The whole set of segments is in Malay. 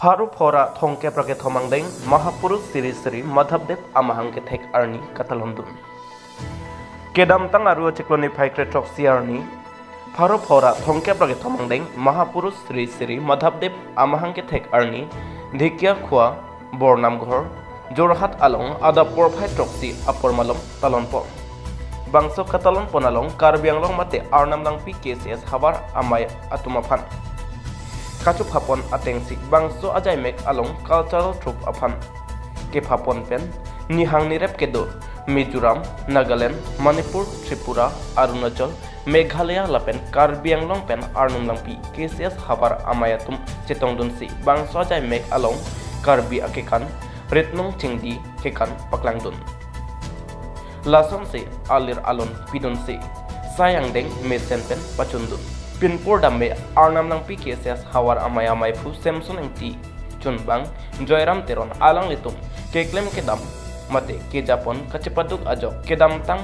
Pharu phora thongke prake thomangdeng mahapurush siri siri Madhov Dev amahang kethek arni katalon dun. Kedam tang aru cikloni phaikre troksi arni Pharu phora thongke prake thomangdeng mahapurush siri siri Madhov Dev amahang kethek arni dhikia khwa bornam ghor jorhat along ada porphai troksi apor malom talonpo. Bangso katalon ponalong karbianglong mate arnamlang pi KCS habar amay atumaphan. Kacu phapon atengsi bangso ajai mek along cultural troupe aphan ke phapon pen nihang nirep kedo Mizoram, Nagaland, Manipur, Tripura, Arunachal, Meghalaya lapen Karbianglong pen arnumlang pi KCS habar amayatum chetongdunsi bangso ajai mek along Karbi akekan Retnong Chingdi kekan paklangdun. Lason se alir alon pidun se sayangdeng mesen pen pachundun. Pinpur damme arnamlang pi KCS hawar amay pu Samson engti chunbang Joyram teron alang litum keklem kedam mate ke Japon kacepaduk ajok kedam tang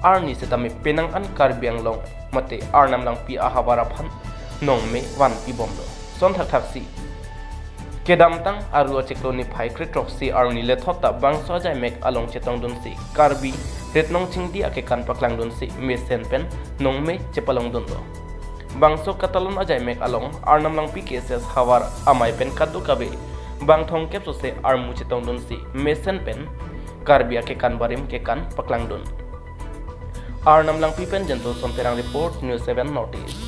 arni setami penangan Karbianglong mate arnamlang pi ahawaraphan nongme wan pi bomdo son thaksi kedam tang aru cekloni phaikre troksi arni le thota bangso jai mek along chetong dunsi Karbi retnong chingdi akekan paklang dunsi mesen pen nongme chepalong dundo bangso katalon ajai mek along arnamlang pi KCS hawar amai pen kadu kabe bang thong kep so se armu chetong dunsi mesen pen Karbi akekan barim kekan paklang dun arnamlang pi pen jento somperang report news 7 notice